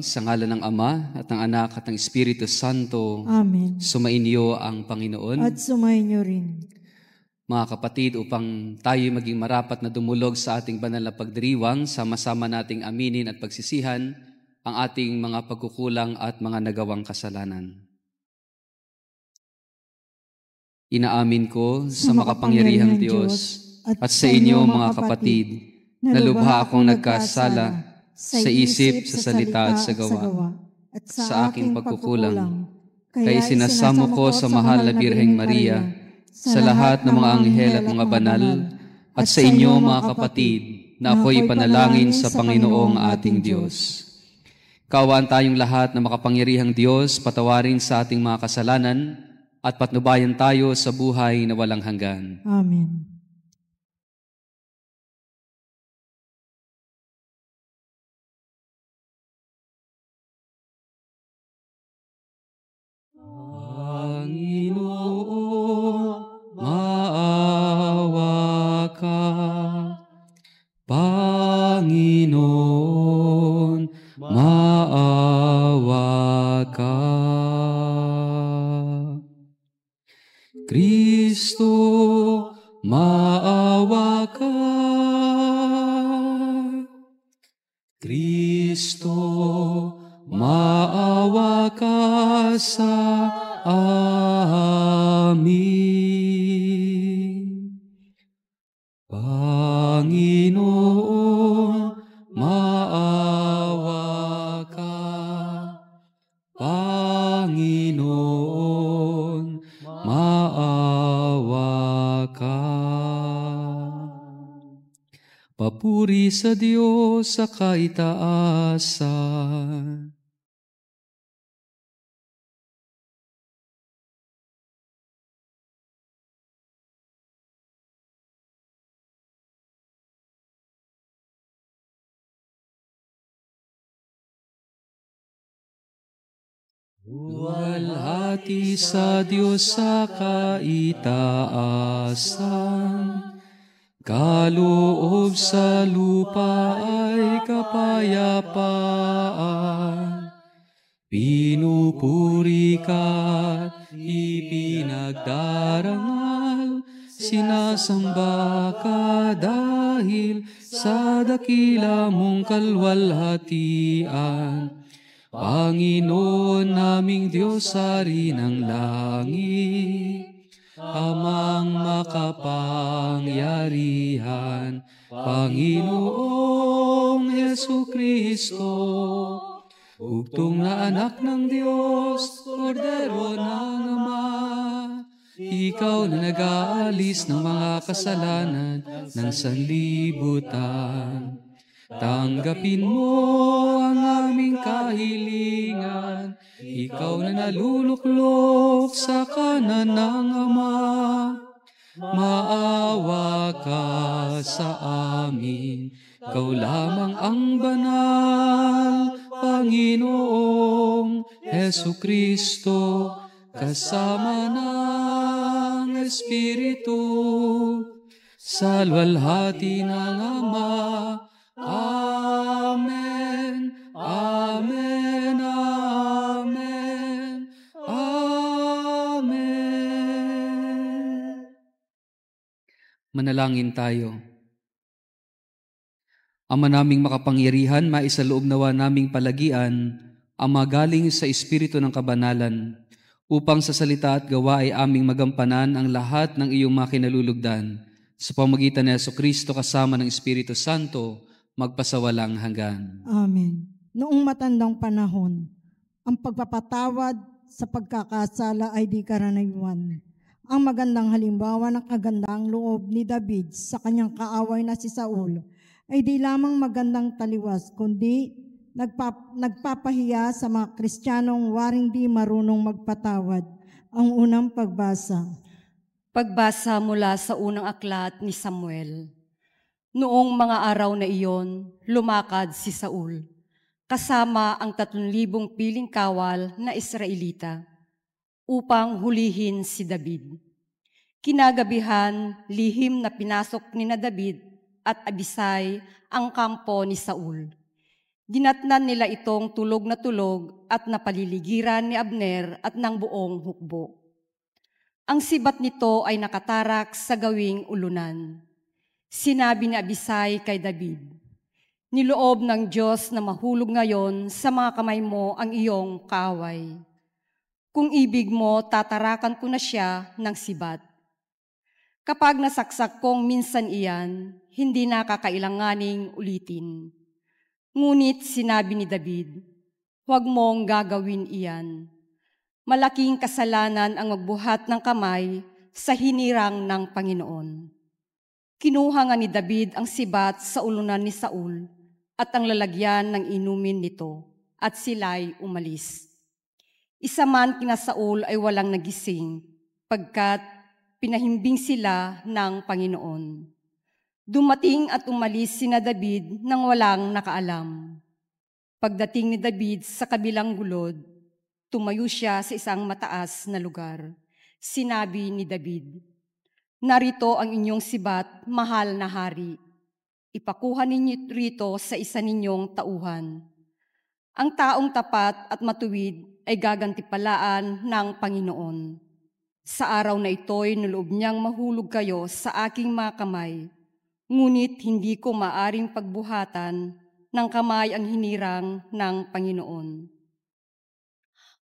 Sa ngalan ng Ama at ng Anak at ng Espiritu Santo. Amen. Sumainyo ang Panginoon. At sumainyo rin. Mga kapatid, upang tayo maging marapat na dumulog sa ating banal na pagdiriwang, sama-sama nating aminin at pagsisihan ang ating mga pagkukulang at mga nagawang kasalanan. Inaamin ko sa makapangyarihang Diyos at sa inyo mga kapatid na lubha akong nagkasala sa isip, sa salita at sa gawa at sa aking pagkukulang. Kaya sinasamo ko sa mahal na Birheng Maria, sa lahat ng mga anghel at mga banal, at sa inyo mga kapatid, na ako'y panalangin sa Panginoong ating Diyos. Kaawaan tayong lahat na makapangyarihang Diyos, patawarin sa ating mga kasalanan at patnubayan tayo sa buhay na walang hanggan. Amen. Panginoon, maawa ka. Panginoon, maawa ka. Kristo, maawa ka. Kristo, maawa ka sa amin. Panginoon, maawa ka. Panginoon, maawa ka. Papuri sa Diyos sa kaitaasan. Luwalhati sa Diyos sa kaitaasan, kaloob sa lupa ay kapayapaan. Pinupuri ka at ipinagdarangal, sinasamba ka dahil sa dakila mong kalwalhatian. Panginoon naming Diyos, Hari ng langit, Amang makapangyarihan, Panginoong Jesucristo, bugtong na anak ng Diyos, Kordero ng Ama, ikaw na nag-aalis ng mga kasalanan ng sanlibutan. Tanggapin mo ang aming kahilingan, ikaw na naluluklok sa kanan ng Ama. Maawa ka sa amin, ikaw lamang ang banal, Panginoong Jesucristo, kasama ng Espiritu, sa luwalhati ng Ama. Amen, amen, amen, amen. Manalangin tayo. Ama naming makapangyarihan, maisaloob nawa naming palagian ang magaling sa Espiritu ng kabanalan, upang sa salita at gawa ay aming magampanan ang lahat ng iyong mga kinalulugdan, sa pamamagitan ni Jesucristo kasama ng Espiritu Santo, magpasawalang hanggan. Amen. Noong matandang panahon, ang pagpapatawad sa pagkakasala ay di karaniwan. Ang magandang halimbawa ng kagandang loob ni David sa kanyang kaaway na si Saul ay di lamang magandang taliwas, kundi nagpapahiya sa mga Kristiyanong waring di marunong magpatawad. Ang unang pagbasa. Pagbasa mula sa unang aklat ni Samuel. Noong mga araw na iyon, lumakad si Saul, kasama ang 3,000 piling kawal na Israelita, upang hulihin si David. Kinagabihan, lihim na pinasok ni David at Abisai ang kampo ni Saul. Dinatnan nila itong tulog na tulog at napaliligiran ni Abner at ng buong hukbo. Ang sibat nito ay nakatarak sa gawing ulunan. Sinabi ni Abisai kay David, "Niloob ng Diyos na mahulog ngayon sa mga kamay mo ang iyong kaaway. Kung ibig mo, tatarakan ko na siya ng sibat. Kapag nasaksak kong minsan iyan, hindi na kakailanganing ulitin." Ngunit sinabi ni David, "Huwag mong gagawin iyan. Malaking kasalanan ang magbuhat ng kamay sa hinirang ng Panginoon." Kinuha nga ni David ang sibat sa ulunan ni Saul at ang lalagyan ng inumin nito, at sila'y umalis. Isa man kina Saul ay walang nagising, pagkat pinahimbing sila ng Panginoon. Dumating at umalis sina David nang walang nakaalam. Pagdating ni David sa kabilang gulod, tumayo siya sa isang mataas na lugar. Sinabi ni David, "Narito ang inyong sibat, mahal na hari. Ipakuha ninyo rito sa isa ninyong tauhan. Ang taong tapat at matuwid ay gagantipalaan ng Panginoon. Sa araw na ito'y niloob niyang mahulog kayo sa aking mga kamay. Ngunit hindi ko maaring pagbuhatan ng kamay ang hinirang ng Panginoon."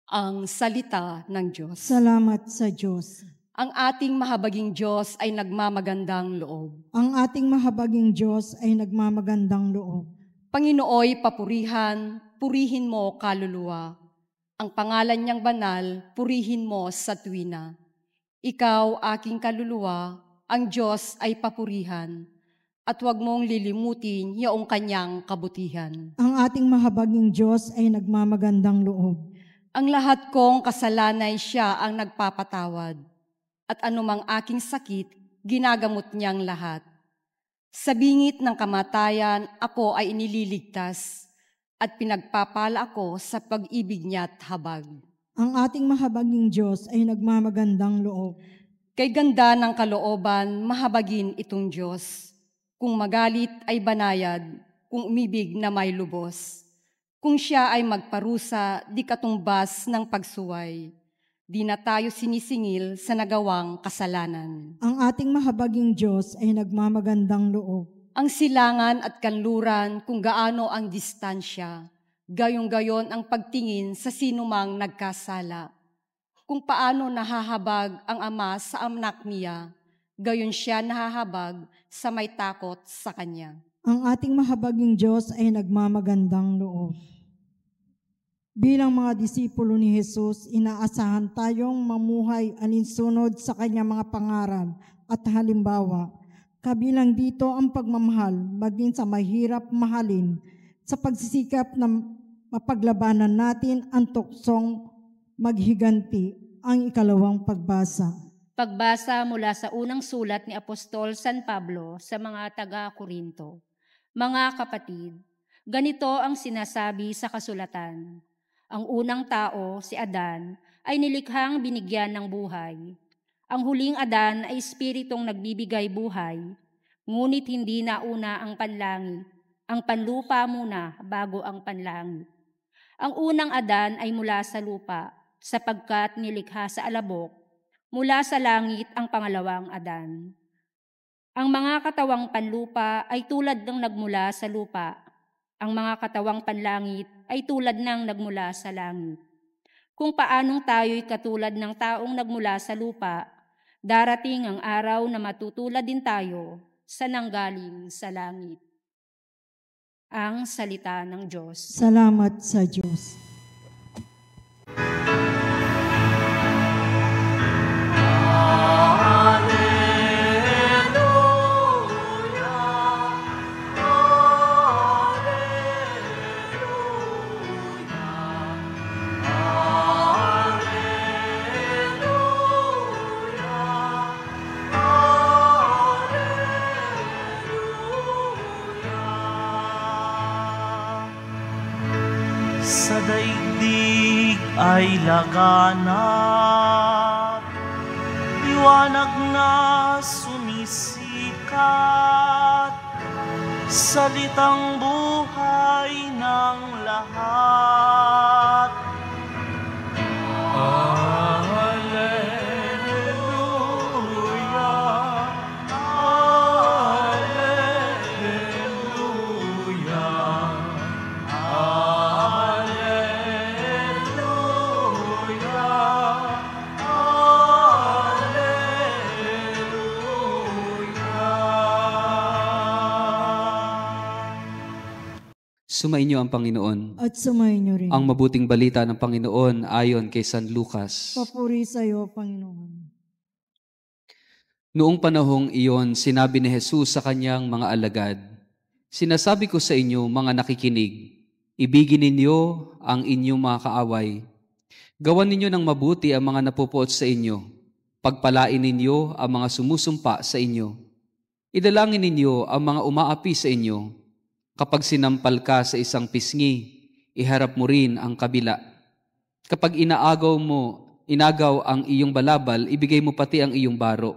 Ang salita ng Diyos. Salamat sa Diyos. Ang ating mahabaging Diyos ay nagmamagandang loob. Ang ating mahabaging Diyos ay nagmamagandang loob. Panginooy papurihan, purihin mo kaluluwa. Ang pangalan niyang banal, purihin mo sa tuwina. Ikaw, aking kaluluwa, ang Diyos ay papurihan, at huwag mong lilimutin yaong kanyang kabutihan. Ang ating mahabaging Diyos ay nagmamagandang loob. Ang lahat kong kasalanay siya ang nagpapatawad, at anumang aking sakit, ginagamot niyang lahat. Sa bingit ng kamatayan, ako ay inililigtas, at pinagpapala ako sa pag-ibig niya't habag. Ang ating mahabaging Diyos ay nagmamagandang loob. Kay ganda ng kalooban, mahabagin itong Diyos. Kung magalit ay banayad, kung umibig na may lubos. Kung siya ay magparusa, di katumbas ng pagsuway. Di na tayo sinisingil sa nagawang kasalanan. Ang ating mahabaging Diyos ay nagmamagandang loob. Ang silangan at kanluran kung gaano ang distansya, gayong-gayon ang pagtingin sa sinumang nagkasala. Kung paano nahahabag ang ama sa anak niya, gayon siya nahahabag sa may takot sa kanya. Ang ating mahabaging Diyos ay nagmamagandang loob. Bilang mga disipulo ni Jesus, inaasahan tayong mamuhay alinsunod sa kanyang mga pangaral at halimbawa. Kabilang dito ang pagmamahal, maging sa mahirap mahalin, sa pagsisikap na mapaglabanan natin ang tuksong maghiganti, ang ikalawang pagbasa. Pagbasa mula sa unang sulat ni Apostol San Pablo sa mga taga-Korinto. Mga kapatid, ganito ang sinasabi sa kasulatan. Ang unang tao, si Adan, ay nilikhang binigyan ng buhay. Ang huling Adan ay espiritong nagbibigay buhay, ngunit hindi nauna ang panlangit. Ang panlupa muna bago ang panlangit. Ang unang Adan ay mula sa lupa, sapagkat nilikha sa alabok. Mula sa langit ang pangalawang Adan. Ang mga katawang panlupa ay tulad ng nagmula sa lupa. Ang mga katawang panlangit ay tulad ng nagmula sa langit. Kung paanong tayo'y katulad ng taong nagmula sa lupa, darating ang araw na matutulad din tayo sa nanggaling sa langit. Ang salita ng Diyos. Salamat sa Diyos. Sa daigdig ay laganap, liwanag na sumisikat, salitang buhay ng lahat. Sumainyo ang Panginoon. At sumainyo rin. Ang mabuting balita ng Panginoon ayon kay San Lucas. Papuri sa iyo, Panginoon. Noong panahong iyon, sinabi ni Jesus sa kanyang mga alagad, "Sinasabi ko sa inyo, mga nakikinig, ibigin ninyo ang inyong mga kaaway. Gawan ninyo ng mabuti ang mga napupuot sa inyo. Pagpalain ninyo ang mga sumusumpa sa inyo. Idalangin ninyo ang mga umaapi sa inyo. Kapag sinampal ka sa isang pisngi, iharap mo rin ang kabila. Kapag inagaw ang iyong balabal, ibigay mo pati ang iyong baro.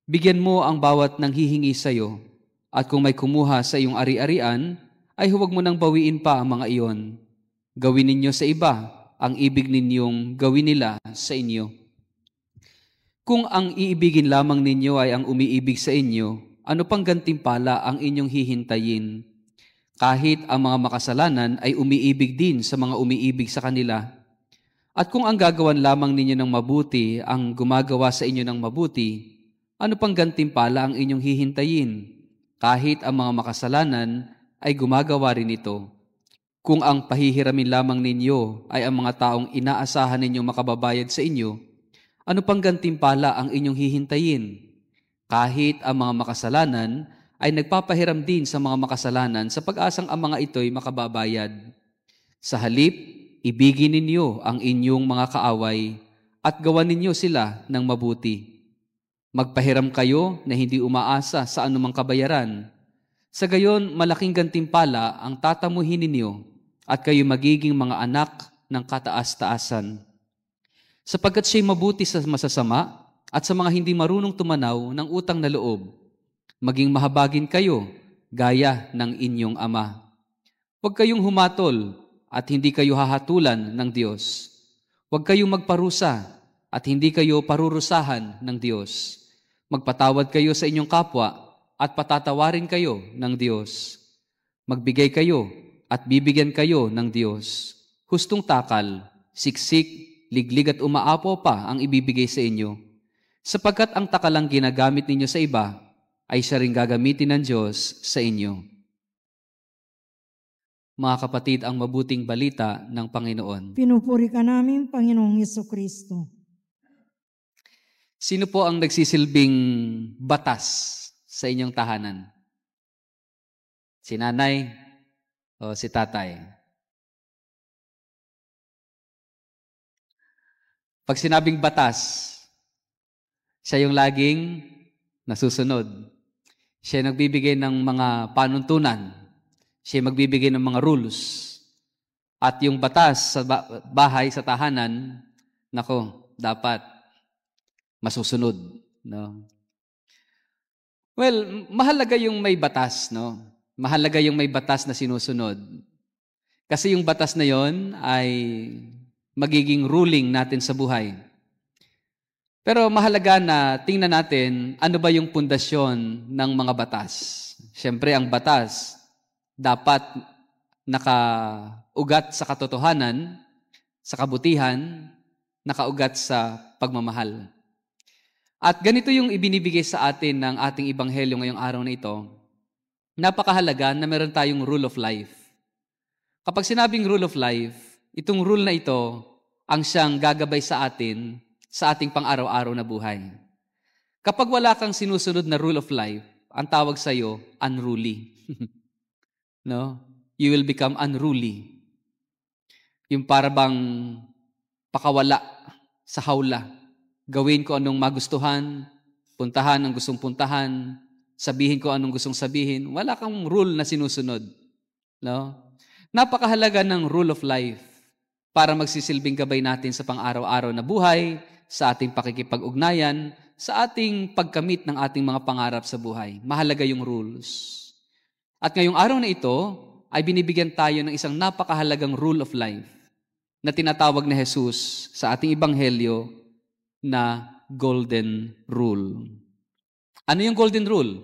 Bigyan mo ang bawat nang hihingi sa iyo, at kung may kumuha sa iyong ari-arian, ay huwag mo nang bawiin pa ang mga iyon. Gawin ninyo sa iba ang ibig ninyong gawin nila sa inyo. Kung ang iibigin lamang ninyo ay ang umiibig sa inyo, ano pang gantimpala ang inyong hihintayin? Kahit ang mga makasalanan ay umiibig din sa mga umiibig sa kanila. At kung ang gagawan lamang ninyo ng mabuti ang gumagawa sa inyo ng mabuti, ano pang gantimpala ang inyong hihintayin? Kahit ang mga makasalanan ay gumagawa rin ito. Kung ang pahihiramin lamang ninyo ay ang mga taong inaasahan ninyong makababayad sa inyo, ano pang gantimpala ang inyong hihintayin? Kahit ang mga makasalanan ay nagpapahiram din sa mga makasalanan sa pag-asang ang mga ito'y makababayad. Sa halip, ibigin ninyo ang inyong mga kaaway at gawan ninyo sila ng mabuti. Magpahiram kayo na hindi umaasa sa anumang kabayaran. Sa gayon, malaking gantimpala ang tatamuhin ninyo at kayo magiging mga anak ng kataas-taasan. Sapagkat siya'y mabuti sa masasama at sa mga hindi marunong tumanaw ng utang na loob. Maging mahabagin kayo, gaya ng inyong Ama. Huwag kayong humatol at hindi kayo hahatulan ng Diyos. Huwag kayong magparusa at hindi kayo parurusahan ng Diyos. Magpatawad kayo sa inyong kapwa at patatawarin kayo ng Diyos. Magbigay kayo at bibigyan kayo ng Diyos. Hustong takal, siksik, liglig at umaapo pa ang ibibigay sa inyo. Sapagkat ang takalang ginagamit ninyo sa iba, ay siya rin gagamitin ng Diyos sa inyo. Mga kapatid, ang mabuting balita ng Panginoon. Pinupuri ka namin, Panginoong Jesucristo. Sino po ang nagsisilbing batas sa inyong tahanan? Si nanay o si tatay? Pag sinabing batas, siya yung laging nasusunod. Siya nagbibigay ng mga panuntunan. Siya magbibigay ng mga rules. At yung batas sa bahay, sa tahanan, nako, dapat masusunod. No? Well, mahalaga yung may batas. No? Mahalaga yung may batas na sinusunod. Kasi yung batas na yon ay magiging ruling natin sa buhay. Pero mahalaga na tingnan natin ano ba yung pundasyon ng mga batas. Siyempre, ang batas dapat nakaugat sa katotohanan, sa kabutihan, nakaugat sa pagmamahal. At ganito yung ibinibigay sa atin ng ating ebanghelyo ngayong araw na ito. Napakahalaga na meron tayong rule of life. Kapag sinabing rule of life, itong rule na ito ang siyang gagabay sa atin sa ating pang-araw-araw na buhay. Kapag wala kang sinusunod na rule of life, ang tawag sa iyo, unruly. No? You will become unruly. Yung para bang pakawala sa hawla. Gawin ko anong magustuhan, puntahan ang gustong puntahan, sabihin ko anong gustong sabihin. Wala kang rule na sinusunod. No? Napakahalaga ng rule of life para magsisilbing gabay natin sa pang-araw-araw na buhay, sa ating pakikipag-ugnayan, sa ating pagkamit ng ating mga pangarap sa buhay. Mahalaga yung rules. At ngayong araw na ito ay binibigyan tayo ng isang napakahalagang rule of life na tinatawag na Jesus sa ating ebanghelyo na golden rule. Ano yung golden rule?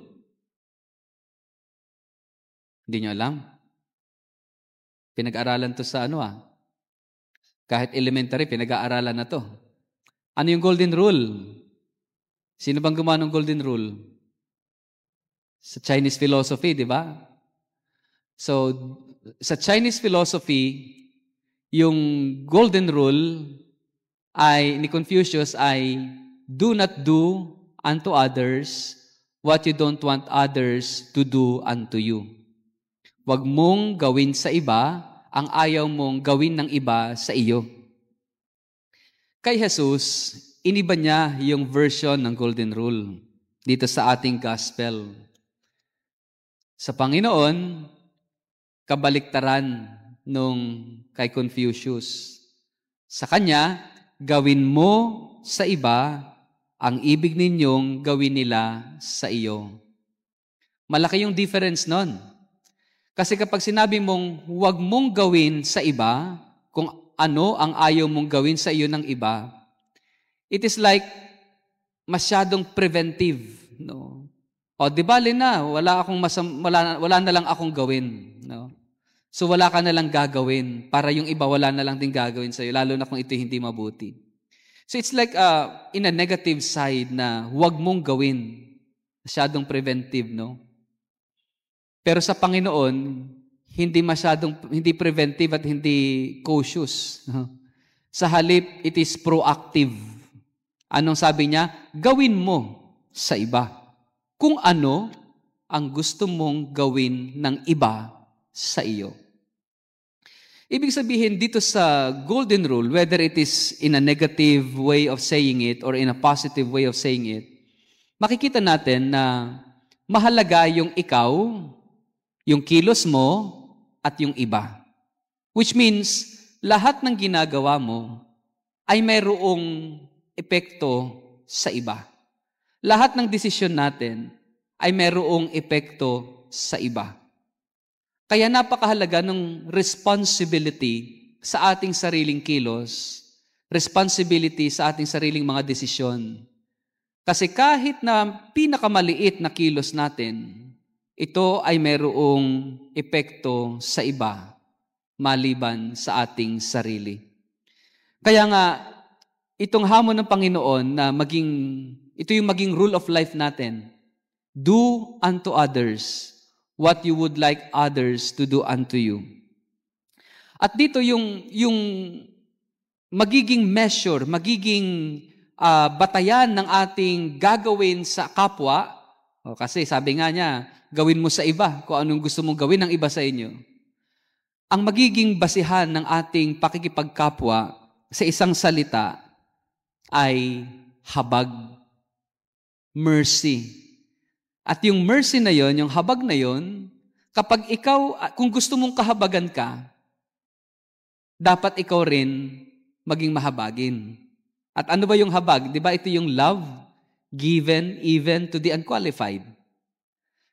Hindi nyo alam? Pinag-aralan to sa kahit elementary, pinag-aaralan na to. Ano yung golden rule? Sino bang gumawa ng golden rule? Sa Chinese philosophy, di ba? So, sa Chinese philosophy, yung golden rule ni Confucius ay, do not do unto others what you don't want others to do unto you. Huwag mong gawin sa iba ang ayaw mong gawin ng iba sa iyo. Kay Jesus, iniba niya yung version ng golden rule dito sa ating gospel. Sa Panginoon, kabaliktaran nung kay Confucius. Sa Kanya, gawin mo sa iba ang ibig ninyong gawin nila sa iyo. Malaki yung difference nun. Kasi kapag sinabi mong huwag mong gawin sa iba kung ano ang ayaw mong gawin sa iyo ng iba, it is like masyadong preventive. No? O, di bali na, wala na lang akong gawin. No? So wala ka na lang gagawin para yung iba wala na lang din gagawin sa iyo, lalo na kung ito hindi mabuti. So it's like in a negative side na huwag mong gawin. Masyadong preventive, no? Pero sa Panginoon, hindi preventive at hindi cautious. Sa halip, it is proactive. Anong sabi niya? Gawin mo sa iba kung ano ang gusto mong gawin ng iba sa iyo. Ibig sabihin, dito sa golden rule, whether it is in a negative way of saying it or in a positive way of saying it, makikita natin na mahalaga yung ikaw, yung kilos mo, at yung iba. Which means, lahat ng ginagawa mo ay mayroong epekto sa iba. Lahat ng desisyon natin ay mayroong epekto sa iba. Kaya napakahalaga ng responsibility sa ating sariling kilos, responsibility sa ating sariling mga desisyon. Kasi kahit na pinakamaliit na kilos natin, ito ay mayroong epekto sa iba maliban sa ating sarili. Kaya nga, itong hamon ng Panginoon na ito yung maging rule of life natin. Do unto others what you would like others to do unto you. At dito yung magiging measure, magiging batayan ng ating gagawin sa kapwa. Kasi sabi nga niya, gawin mo sa iba kung anong gusto mong gawin ng iba sa inyo. Ang magiging basihan ng ating pakikipagkapwa sa isang salita ay habag, mercy. At yung mercy na yon, yung habag na yon, kapag ikaw, kung gusto mong kahabagan ka, dapat ikaw rin maging mahabagin. At ano ba yung habag? Di ba ito yung love given even to the unqualified?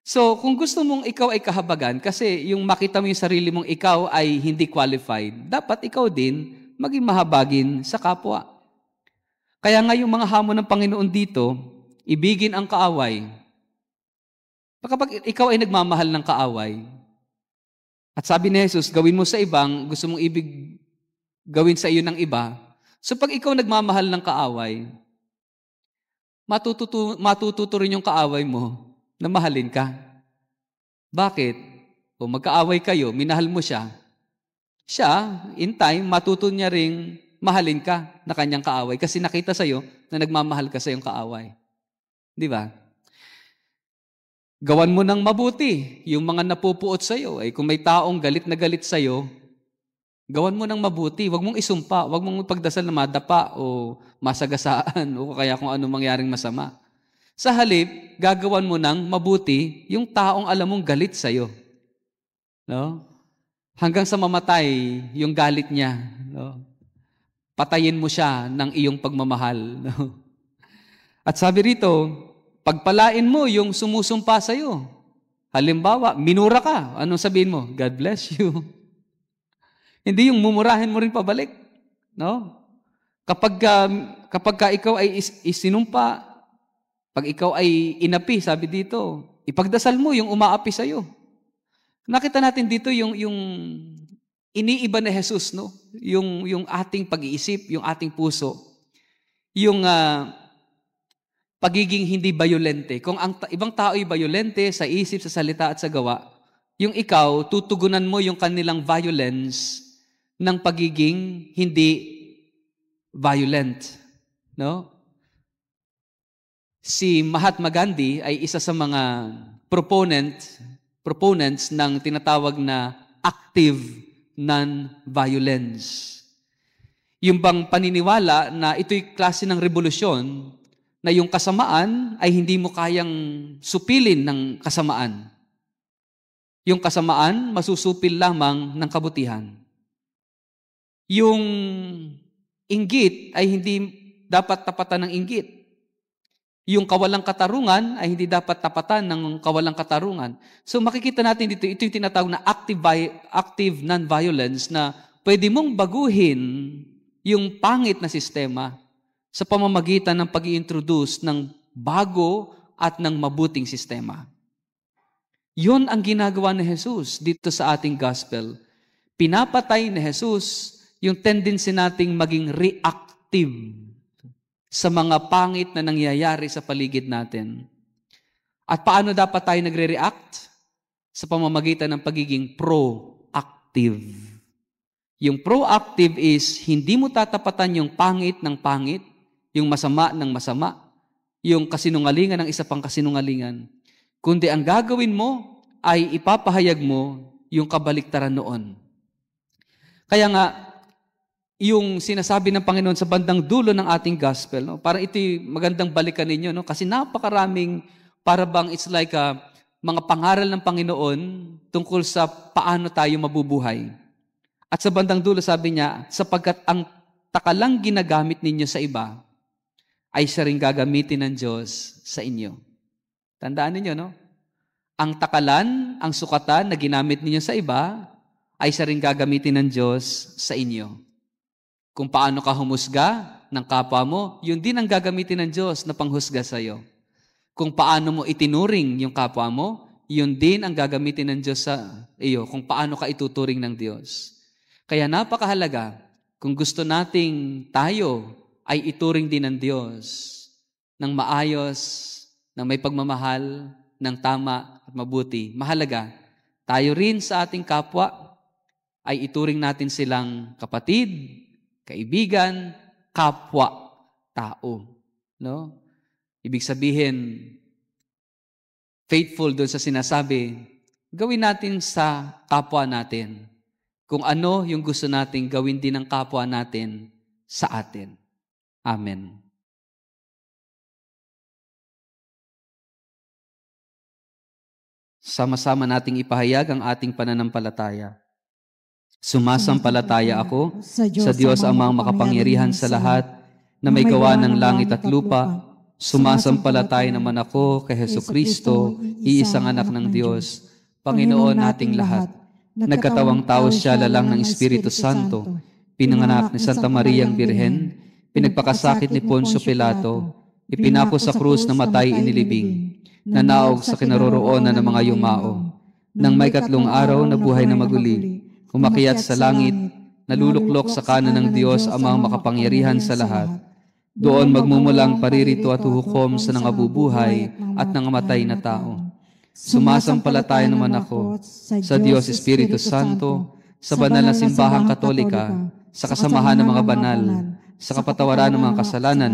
So, kung gusto mong ikaw ay kahabagan, kasi yung makita mo yung sarili mong ikaw ay hindi qualified, dapat ikaw din maging mahabagin sa kapwa. Kaya nga yung mga hamon ng Panginoon dito, ibigin ang kaaway. Kapag ikaw ay nagmamahal ng kaaway, at sabi ni Jesus, gawin mo sa ibang, gusto mong gawin sa iyo ng iba, so pag ikaw nagmamahal ng kaaway, matututo rin yung kaaway mo na mahalin ka. Bakit? Kung magkaaway kayo, minahal mo siya, in time, matuto niya ring mahalin ka na kanyang kaaway kasi nakita sa'yo na nagmamahal ka sa iyong kaaway. Di ba? Gawan mo ng mabuti yung mga napupuot sa'yo. Kung may taong galit na galit sa'yo, gawan mo ng mabuti. Huwag mong isumpa. Huwag mong pagdasal na madapa o masagasaan o kaya kung ano mangyaring masama. Sa halip, gagawan mo ng mabuti yung taong alam mong galit sa'yo. No? Hanggang sa mamatay yung galit niya. No? Patayin mo siya ng iyong pagmamahal. No? At sabi rito, pagpalain mo yung sumusumpa sa'yo. Halimbawa, minura ka. Anong sabihin mo? God bless you. Hindi yung mumurahin mo rin pabalik. No? Kapag ikaw ay isinumpa, pag ikaw ay inapi, sabi dito, ipagdasal mo yung umaapi sa'yo. Nakita natin dito yung iniiba na Jesus, no? Yung ating pag-iisip, yung ating puso. Yung pagiging hindi bayolente. Kung ang ibang tao ay bayolente sa isip, sa salita at sa gawa, yung ikaw, tutugunan mo yung kanilang violence ng pagiging hindi violent. No? Si Mahatma Gandhi ay isa sa mga proponents ng tinatawag na active non-violence. Yung bang paniniwala na ito'y klase ng revolusyon na yung kasamaan ay hindi mo kayang supilin ng kasamaan. Yung kasamaan, masusupil lamang ng kabutihan. Yung inggit ay hindi dapat tapatan ng inggit. Yung kawalang katarungan ay hindi dapat tapatan ng kawalang katarungan. So makikita natin dito, ito yung tinatawag na active non-violence na pwede mong baguhin yung pangit na sistema sa pamamagitan ng pag-i-introduce ng bago at ng mabuting sistema. Yun ang ginagawa ni Jesus dito sa ating gospel. Pinapatay ni Jesus yung tendency nating maging reactive sa mga pangit na nangyayari sa paligid natin. At paano dapat tayo nagre-react? Sa pamamagitan ng pagiging proactive. Yung proactive is, hindi mo tatapatan yung pangit ng pangit, yung masama ng masama, yung kasinungalingan ng isa pang kasinungalingan. Kundi ang gagawin mo ay ipapahayag mo yung kabaliktaran noon. Kaya nga, yung sinasabi ng Panginoon sa bandang dulo ng ating gospel, no? Parang ito'y magandang balikan ninyo, no? Kasi napakaraming, para bang it's like mga pangaral ng Panginoon tungkol sa paano tayo mabubuhay. At sa bandang dulo sabi niya, sapagkat ang takalang ginagamit ninyo sa iba, ay siya rin gagamitin ng Diyos sa inyo. Tandaan ninyo, no? Ang takalan, ang sukatan na ginamit ninyo sa iba, ay siya rin gagamitin ng Diyos sa inyo. Kung paano ka humusga ng kapwa mo, yun din ang gagamitin ng Diyos na panghusga sa iyo. Kung paano mo itinuring yung kapwa mo, yun din ang gagamitin ng Diyos sa iyo. Kung paano ka ituturing ng Diyos. Kaya napakahalaga, kung gusto nating tayo ay ituring din ng Diyos ng maayos, ng may pagmamahal, ng tama at mabuti. Mahalaga, tayo rin sa ating kapwa ay ituring natin silang kapatid, kaibigan, kapwa, tao. No? Ibig sabihin, faithful doon sa sinasabi, gawin natin sa kapwa natin kung ano yung gusto nating gawin din ng kapwa natin sa atin. Amen. Sama-sama nating ipahayag ang ating pananampalataya. Sumasampalataya ako sa Diyos amang makapangyarihan sa lahat na may gawa ng langit at lupa. Sumasampalataya naman ako kay Hesukristo, iisang anak ng Diyos, Panginoon nating lahat. Nagkatawang tao siya lalang ng Espiritu Santo, pinanganak ni Santa Mariang Birhen, pinagpakasakit ni Poncio Pilato, ipinako sa krus na matay inilibing, nanaog sa kinaroroonan ng mga yumao. Nang may 3 araw na buhay na maguli, umakyat sa langit, naluluklok sa kanan ng Diyos amang makapangyarihan sa lahat. Doon magmumulang paririto at huhukom sa nangabubuhay at nangamatay na tao. Sumasampalataya naman ako sa Diyos Espiritu Santo, sa banal na simbahang katolika, sa kasamahan ng mga banal, sa kapatawaran ng mga kasalanan,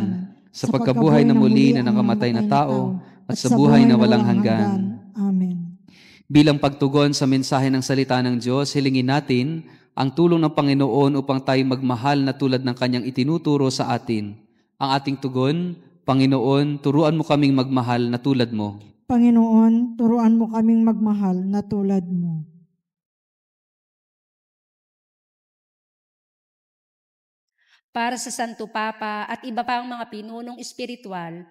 sa pagkabuhay na muli na nangamatay na tao, at sa buhay na walang hanggan. Amen. Bilang pagtugon sa mensahe ng salita ng Diyos, hilingin natin ang tulong ng Panginoon upang tayo magmahal na tulad ng Kanyang itinuturo sa atin. Ang ating tugon, Panginoon, turuan mo kaming magmahal na tulad mo. Panginoon, turuan mo kaming magmahal na tulad mo. Para sa Santo Papa at iba pang mga pinunong espiritual,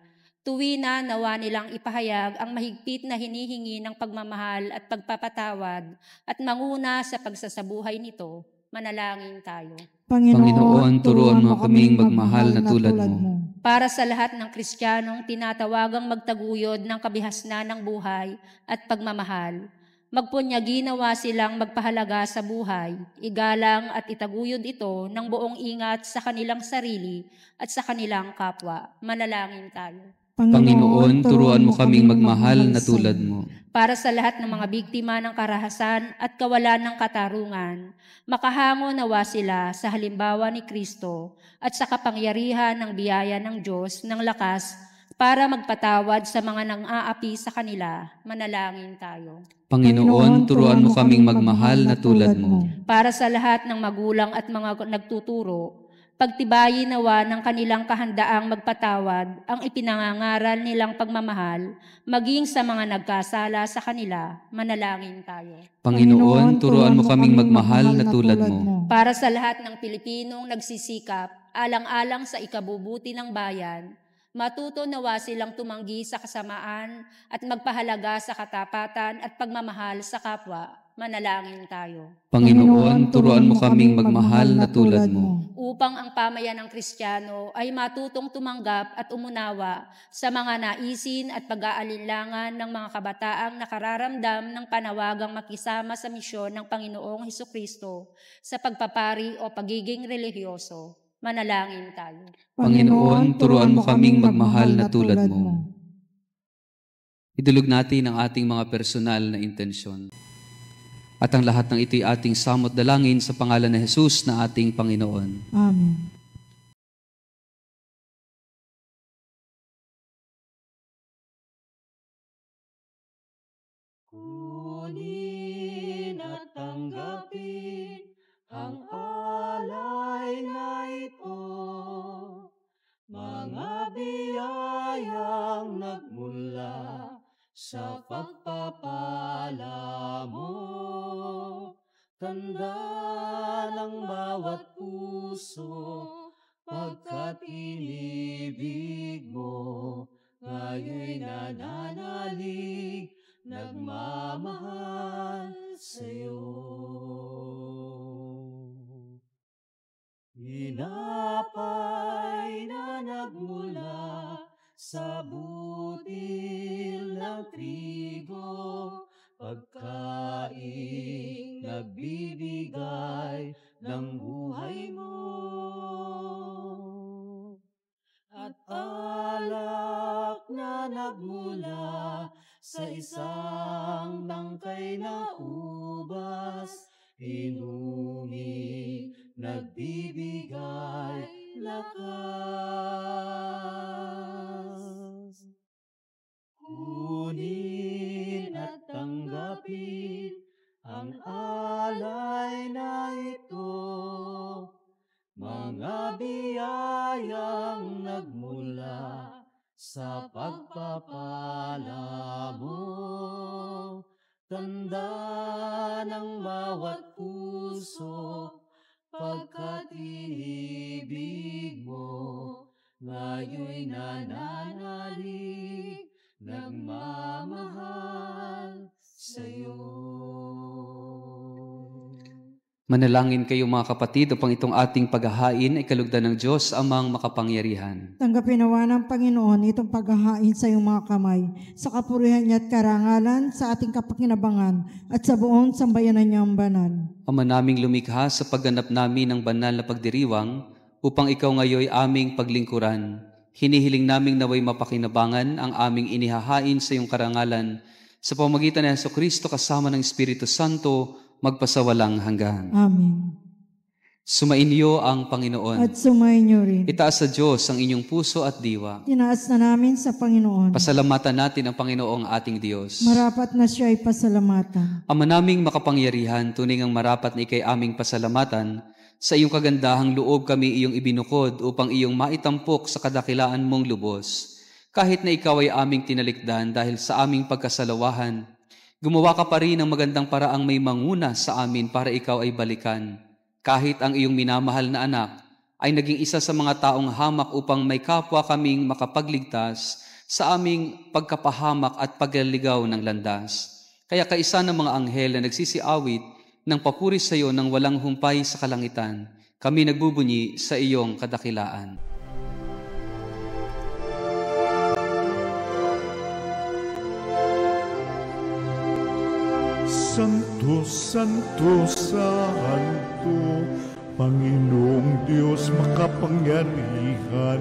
Tuwi na nawa nilang ipahayag ang mahigpit na hinihingi ng pagmamahal at pagpapatawad at manguna sa pagsasabuhay nito. Manalangin tayo. Panginoon, turuan mo kaming magmahal na tulad mo. Para sa lahat ng Kristiyanong tinatawagang magtaguyod ng kabihasnan ng buhay at pagmamahal, magpunyagi nawa silang magpahalaga sa buhay, igalang at itaguyod ito ng buong ingat sa kanilang sarili at sa kanilang kapwa. Manalangin tayo. Panginoon, turuan mo kaming magmahal na tulad mo. Para sa lahat ng mga biktima ng karahasan at kawalan ng katarungan, makahango nawa sila sa halimbawa ni Kristo at sa kapangyarihan ng biyaya ng Diyos ng lakas para magpatawad sa mga nang-aapi sa kanila. Manalangin tayo. Panginoon, turuan mo kaming magmahal na tulad mo. Para sa lahat ng magulang at mga nagtuturo, pagtibayin nawa ng kanilang kahandaang magpatawad ang ipinangangaral nilang pagmamahal, maging sa mga nagkasala sa kanila. Manalangin tayo. Panginoon, turuan mo kaming magmahal na tulad mo. Para sa lahat ng Pilipinong nagsisikap, alang-alang sa ikabubuti ng bayan, matuto nawa silang tumanggi sa kasamaan at magpahalaga sa katapatan at pagmamahal sa kapwa. Manalangin tayo. Panginoon, turuan mo kaming magmahal na tulad mo. Upang ang pamayan ng Kristiyano ay matutong tumanggap at umunawa sa mga naisin at pag-aalinlangan ng mga kabataang nakararamdam ng panawagang makisama sa misyon ng Panginoong Hesukristo sa pagpapari o pagiging relihiyoso. Manalangin tayo. Panginoon, turuan mo kaming magmahal na tulad mo. Idulog natin ang ating mga personal na intensyon. At ang lahat ng ito'y ating samot dalangin sa pangalan ni Jesus na ating Panginoon. Amen. Kunin at tanggapin ang alay na ito, mga biyayang nagmula sa pagpapala mo. Tanda ng bawat puso, pagkat inibig mo, ngayon'y nananalig, nagmamahal sa'yo. Tinapay na nagmula sa butil ng trigo, pagkaing nagbibigay ng buhay mo. At alak na nagmula sa isang bangkay na ubas, inumi, nagbibigay lakas. Kunin at tanggapin ang alay na ito, mga biyayang nagmula sa pagpapala mo. Tanda ng bawat puso, pagkat inibig mo, ngayon'y nananalig, nagmamahal sa'yo. Manalangin kayo mga kapatid upang itong ating paghahain ay kalugdan ng Diyos amang makapangyarihan. Tanggapin nawa ng Panginoon itong paghahain sa iyong mga kamay, sa kapurihan niya at karangalan, sa ating kapakinabangan at sa buong sambayanan niyang banal. Ama naming lumikha, sa pagganap namin ng banal na pagdiriwang, upang ikaw ngayoy aming paglingkuran, hinihiling naming naway mapakinabangan ang aming inihahain sa iyong karangalan, sa pamamagitan ni Jesucristo kasama ng Espiritu Santo, magpasawalang hanggan. Amen. Sumainyo ang Panginoon. At sumainyo rin. Itaas sa Diyos ang inyong puso at diwa. Tinaas na namin sa Panginoon. Pasalamatan natin ang Panginoong ating Diyos. Marapat na siya ay pasalamatan. Ama naming makapangyarihan, tunay ngang marapat na ikay aming pasalamatan, sa iyong kagandahang loob kami iyong ibinukod upang iyong maitampok sa kadakilaan mong lubos. Kahit na ikaw ay aming tinalikdan dahil sa aming pagkasalawahan, gumawa ka pa rin ng magandang paraang may manguna sa amin para ikaw ay balikan. Kahit ang iyong minamahal na anak ay naging isa sa mga taong hamak upang may kapwa kaming makapagligtas sa aming pagkapahamak at pagliligaw ng landas. Kaya kaisa ng mga anghel na nagsisiawit ng papuri sa iyo ng walang humpay sa kalangitan, kami nagbubunyi sa iyong kadakilaan. Santo, Santo, Santo, Panginoong Diyos makapangyarihan,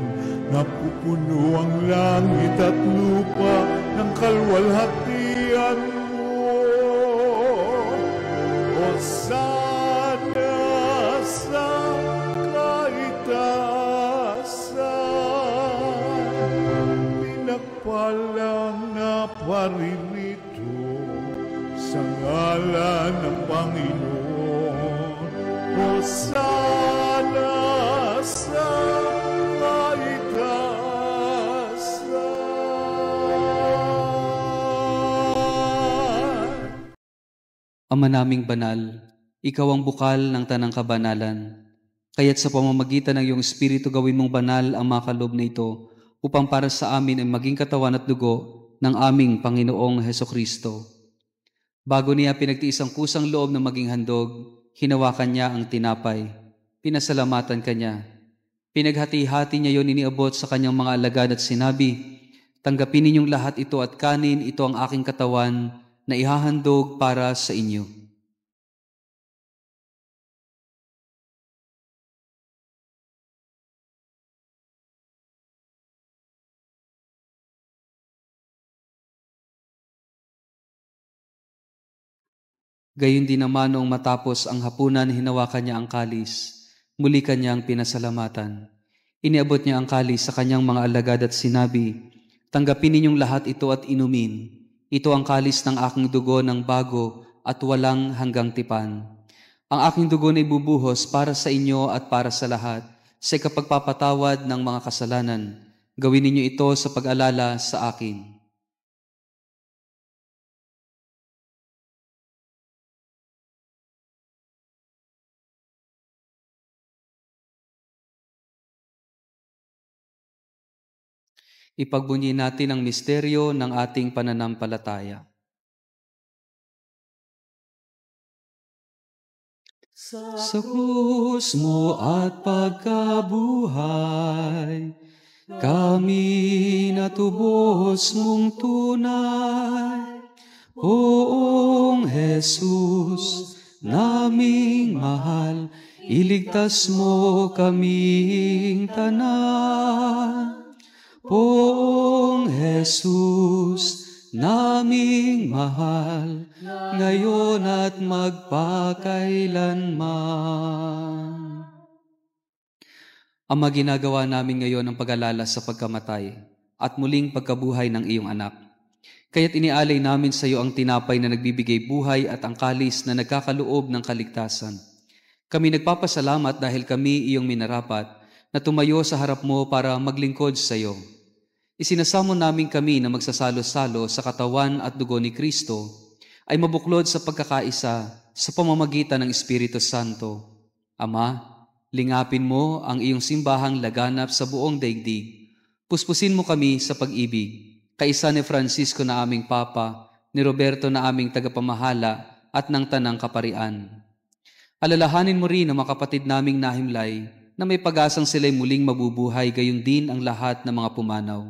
napupuno ang langit at lupa ng kalwalhatian mo. Hosana sa kaitaasan, pinagpalang na paririto sa ngalan ng Panginoon. Hosana sa kaitaasan. Ama naming banal, ikaw ang bukal ng tanang kabanalan. Kaya't sa pamamagitan ng iyong Espiritu gawin mong banal ang mga kaloob na ito upang para sa amin ay maging katawan at dugo ng aming Panginoong Hesukristo. Bago niya pinagtiis ang kusang loob na maging handog, hinawakan niya ang tinapay. Pinasalamatan kanya. Pinaghati-hati niya yon, iniabot sa kanyang mga alagad at sinabi, "Tanggapin ninyong lahat ito at kanin, ito ang aking katawan na ihahandog para sa inyo." Gayon din naman noong matapos ang hapunan, hinawakan niya ang kalis. Muli kanyang pinasalamatan. Iniabot niya ang kalis sa kanyang mga alagad at sinabi, "Tanggapin ninyong lahat ito at inumin. Ito ang kalis ng aking dugo ng bago at walang hanggang tipan. Ang aking dugo na ibubuhos para sa inyo at para sa lahat sa ikapagpapatawad ng mga kasalanan. Gawin ninyo ito sa pag-alala sa akin." Ipagbunyi natin ang misteryo ng ating pananampalataya. Sa krus mo at pagkabuhay, kami natubos mong tunay. Poong Jesus, naming mahal, iligtas mo kaming tanan. Poong Jesus, naming mahal, ngayon at magpakailanman. Ama, ginagawa namin ngayon ang pag-alala sa pagkamatay at muling pagkabuhay ng iyong anak. Kaya't inialay namin sa iyo ang tinapay na nagbibigay buhay at ang kalis na nagkakaloob ng kaligtasan. Kami nagpapasalamat dahil kami iyong minarapat na tumayo sa harap mo para maglingkod sa iyo. Isinasamo namin kami na magsasalo-salo sa katawan at dugo ni Kristo ay mabuklod sa pagkakaisa sa pamamagitan ng Espiritu Santo. Ama, lingapin mo ang iyong simbahang laganap sa buong daigdig. Puspusin mo kami sa pag-ibig. Kaisa ni Francisco na aming Papa, ni Roberto na aming tagapamahala at ng Tanang Kaparian. Alalahanin mo rin ang mga kapatid naming nahimlay na may pag-asang sila'y muling mabubuhay, gayon din ang lahat ng mga pumanaw.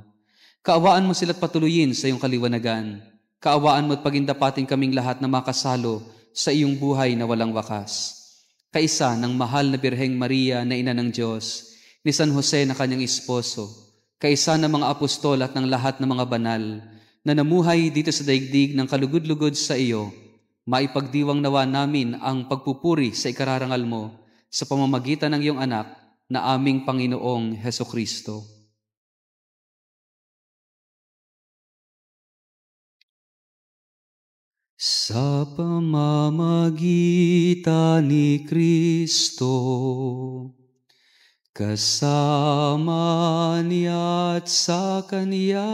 Kaawaan mo sila't patuloyin sa iyong kaliwanagan. Kaawaan mo at pagindapating kaming lahat na makasalo sa iyong buhay na walang wakas. Kaisa ng mahal na Birheng Maria na ina ng Diyos, ni San Jose na kanyang esposo, kaisa ng mga apostol at ng lahat ng mga banal na namuhay dito sa daigdig ng kalugod-lugod sa iyo, maipagdiwang nawa namin ang pagpupuri sa ikararangal mo sa pamamagitan ng iyong anak na aming Panginoong Hesukristo. Sa pamamagitan ni Kristo, kasama niya at sa Kanya,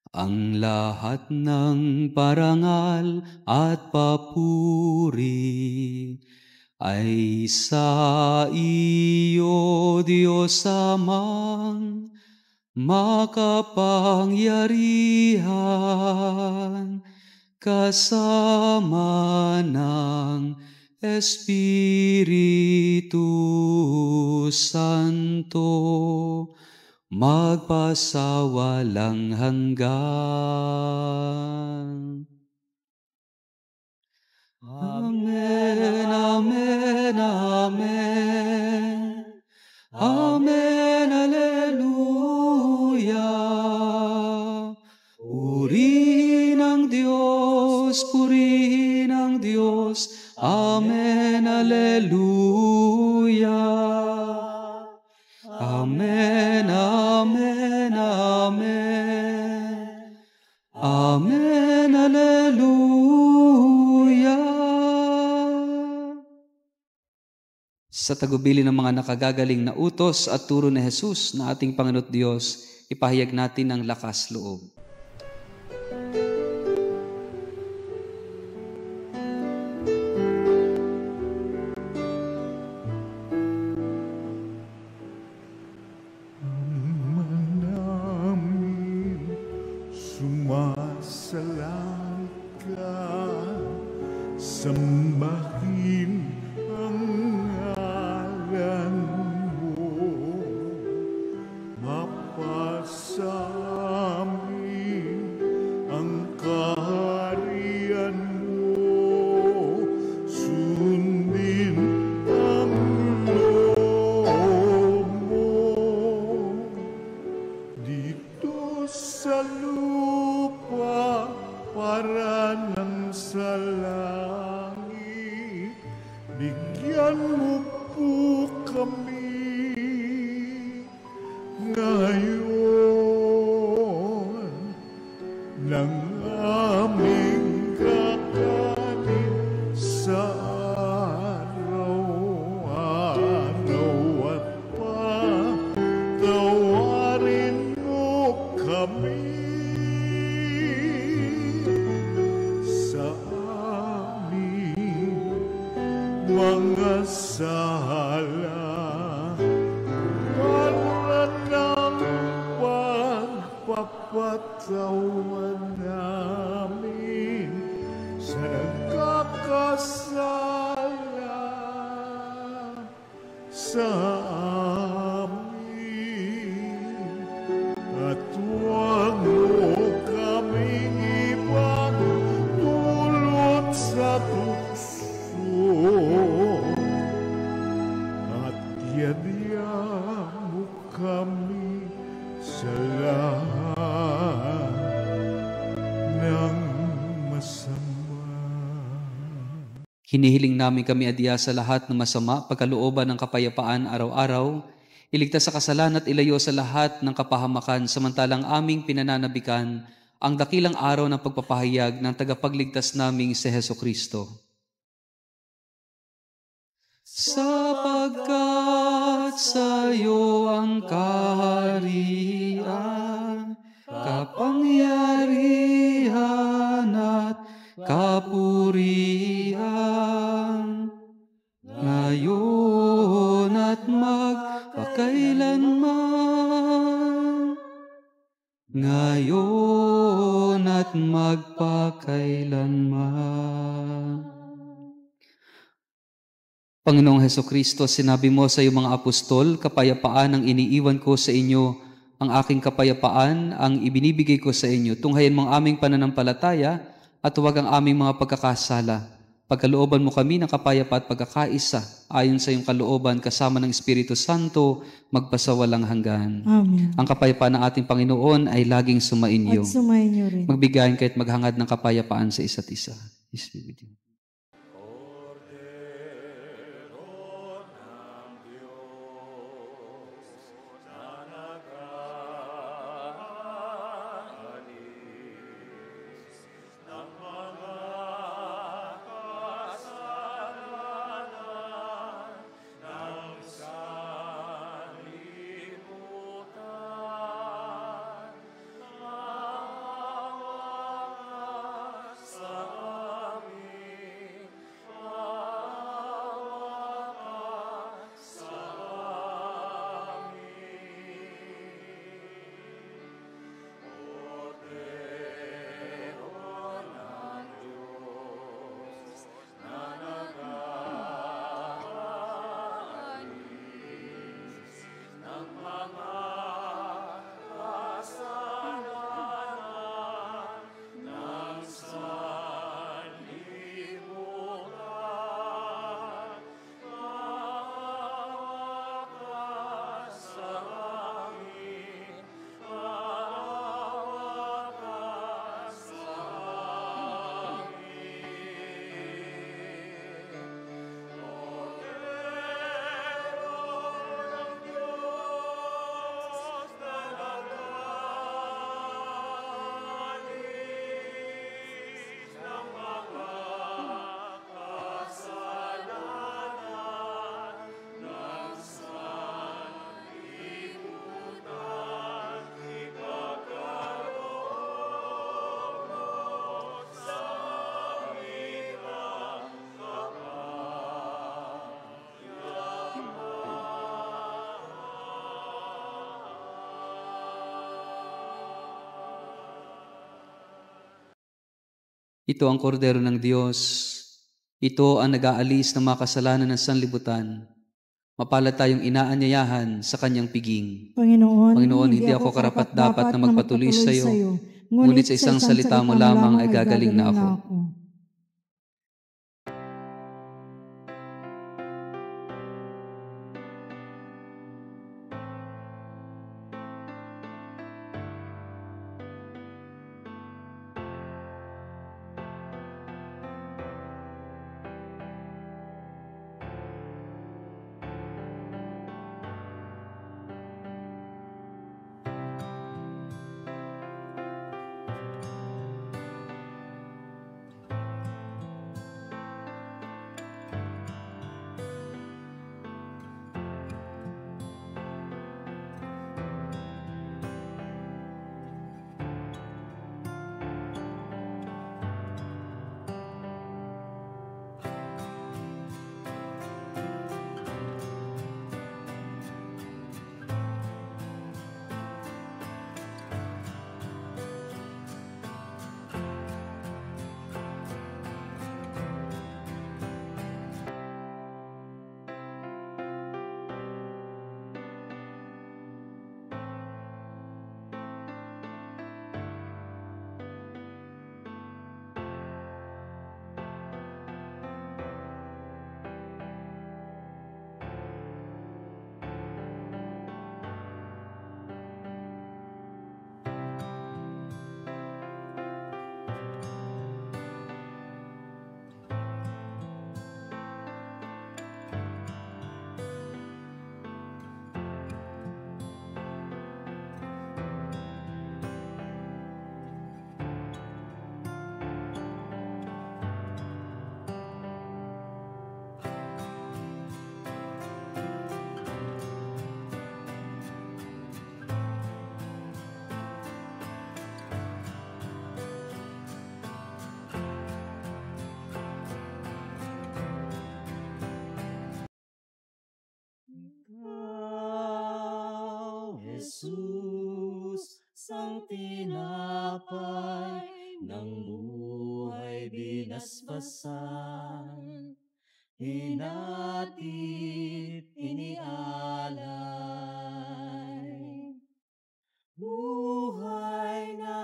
ang lahat ng parangal at papuri ay sa iyo, Diyos Amang makapangyarihan, kasama ng Espiritu Santo, magpasawalang hanggan. Amen, amen, amen. Amen, alleluia. Purihin ang Diyos, purihin ang Diyos. Amen, alleluia. Amen, amen, amen. Amen, alleluia. Sa tagubilin ng mga nakagagaling na utos at turo ni Jesus na ating Panginoon at Diyos, ipahayag natin ang lakas loob. Sambahin ang ngalan mo, mapasamin ang kaharian mo, sundin ang loob mo, dito sa lupa para ng sa langit. Bigyan mo po kami ngayon ng aming kakanin sa araw-araw, at patawarin mo kami mga sala, para ng pagpapatawad namin sa nagkakasala sa amin, at huwag mo kaming ipagdulot sa at yadya mo kami sa lahat ng masama. Hinihiling namin kami adya sa lahat ng masama, pagkalooban ng kapayapaan araw-araw, iligtas sa kasalanan at ilayo sa lahat ng kapahamakan, samantalang aming pinananabikan ang dakilang araw ng pagpapahayag ng tagapagligtas naming si Jesucristo. Sapagkat sa iyo ang kaharian, kapangyarihan at kapurihan, ngayon at magpakailanman, ngayon at magpakailanman. Panginoong Hesukristo, sinabi mo sa iyong mga apostol, kapayapaan ang iniiwan ko sa inyo, ang aking kapayapaan ang ibinibigay ko sa inyo. Tunghayan mo ang aming pananampalataya at huwag ang aming mga pagkakasala. Pagkalooban mo kami ng kapayapa at pagkakaisa, ayon sa iyong kalooban kasama ng Espiritu Santo, magpasawalang hanggan. Amen. Ang kapayapaan ng ating Panginoon ay laging sumainyo. At sumainyo rin. Magbigayan kaya't maghangad ng kapayapaan sa isa't isa. Peace be with you. Amen. Ito ang kordero ng Diyos. Ito ang nag-aalis ng mga kasalanan ng sanlibutan. Mapalad tayong inaanyayahan sa kanyang piging. Panginoon, hindi ako karapat-dapat na magpatuloy sa iyo, ngunit sa isang salita mo lamang ay gagaling na ako. Jesus, sang tinapay ng buhay binasbasan, hinatid, inialay. Buhay na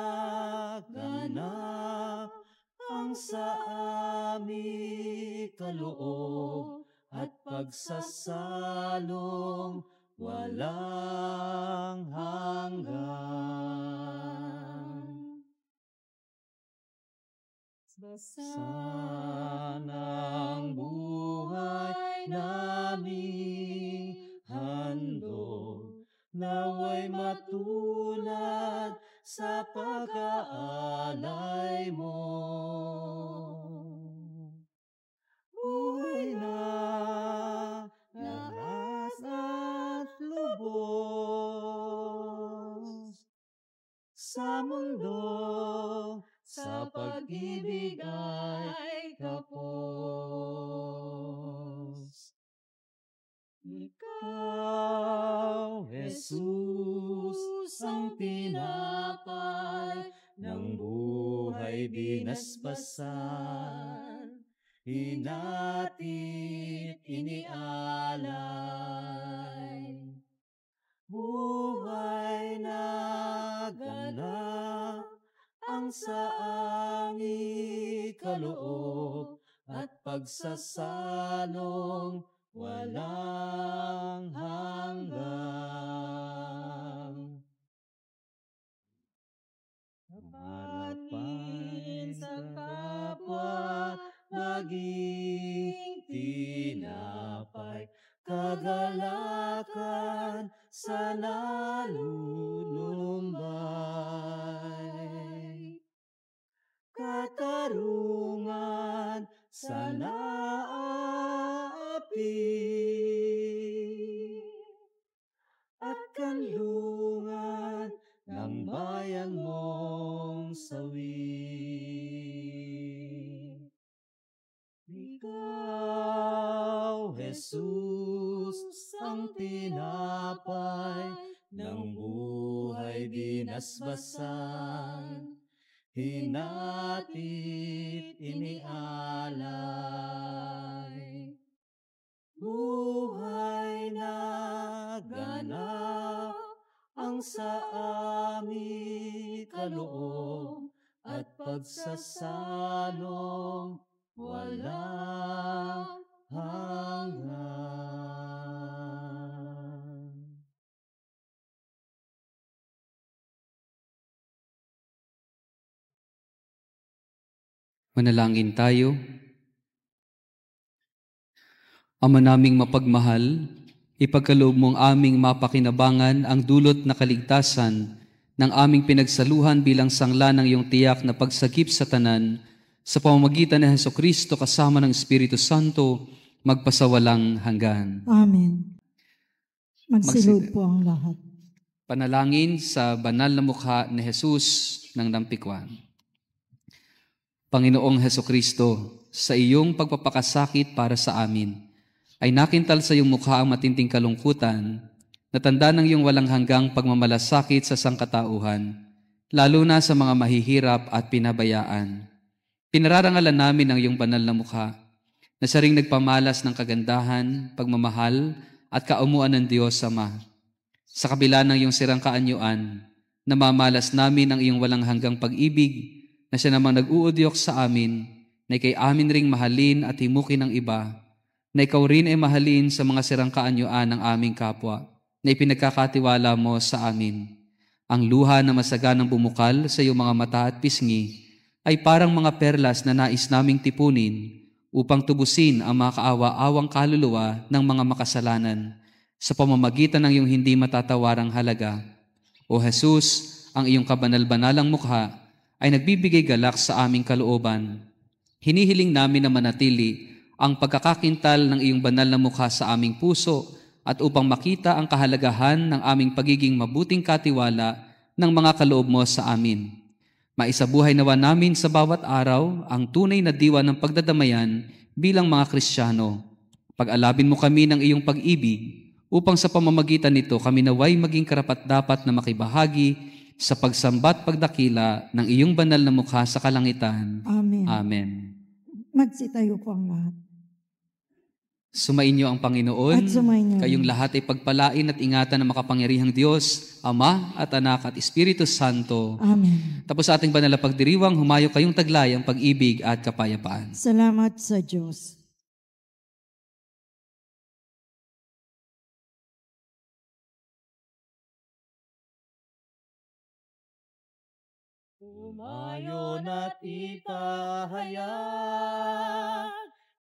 ganap ang sa aming kaloob at pagsasalong walang hanggan. Sanang buhay naming handog, naway matulad sa pag-aalay mo. Buhay na lakas at lubos sa mundo, sa pag-ibig ay kapos. Ikaw, Jesus, ang tinapay ng buhay binasbasan, hinatid, inialay. Buhay na ganap ang sa aming kaloob at pagsasalong walang hanggan. Harapan sa kapwa, naging tinapay, kagalakan sa nalulumbay, katarungan sa naapi, at kanlungan ng bayan mong sawi. Ikaw, Jesus, ang tinapay ng buhay binasbasan, hinatid inialay. Buhay na ganap ang sa aming kaloob at pagsasalong walang hanggan. Manalangin tayo. Ama naming mapagmahal, ipagkaloob mong aming mapakinabangan ang dulot na kaligtasan ng aming pinagsaluhan bilang sangla ng iyong tiyak na pagsagip sa tanan sa pamamagitan ni Hesukristo kasama ng Espiritu Santo magpasawalang hanggan. Amen. Magsilod po ang lahat. Panalangin sa banal na mukha ni Jesus ng Dampikwan. Panginoong Hesukristo, sa iyong pagpapakasakit para sa amin, ay nakintal sa iyong mukha ang matinding kalungkutan, natanda ng iyong walang hanggang pagmamalasakit sa sangkatauhan, lalo na sa mga mahihirap at pinabayaan. Pinararangalan namin ang iyong banal na mukha, na siya ring nagpamalas ng kagandahan, pagmamahal, at kaumuan ng Diyos Ama. Sa kabila ng iyong sirang kaanyuan, namamalas namin ang iyong walang hanggang pag-ibig, na siya namang nag-uudyok sa amin, na ikay amin ring mahalin at himukin ng iba, na ikaw rin ay mahalin sa mga sirang kaanyuan ng aming kapwa, na ipinagkakatiwala mo sa amin. Ang luha na masaganang bumukal sa iyong mga mata at pisngi ay parang mga perlas na nais naming tipunin upang tubusin ang mga kaawa-awang kaluluwa ng mga makasalanan sa pamamagitan ng iyong hindi matatawarang halaga. O Jesus, ang iyong kabanal-banalang mukha ay nagbibigay galak sa aming kalooban. Hinihiling namin na manatili ang pagkakakintal ng iyong banal na mukha sa aming puso at upang makita ang kahalagahan ng aming pagiging mabuting katiwala ng mga kaloob mo sa amin. Maisabuhay nawa namin sa bawat araw ang tunay na diwa ng pagdadamayan bilang mga Kristiyano. Pag-alabin mo kami ng iyong pag-ibig upang sa pamamagitan nito kami naway maging karapat-dapat na makibahagi sa pagsambat pagdakila ng iyong banal na mukha sa kalangitan. Amen. Amen. Magsitayo po ang lahat. Sumainyo ang Panginoon. At sumainyo. Kayong lahat ay pagpalain at ingatan ng makapangyarihang Diyos, Ama at Anak at Espiritu Santo. Amen. Tapos sa ating banal na pagdiriwang, humayo kayong taglay ang pag-ibig at kapayapaan. Salamat sa Diyos. Umayon at ipahayag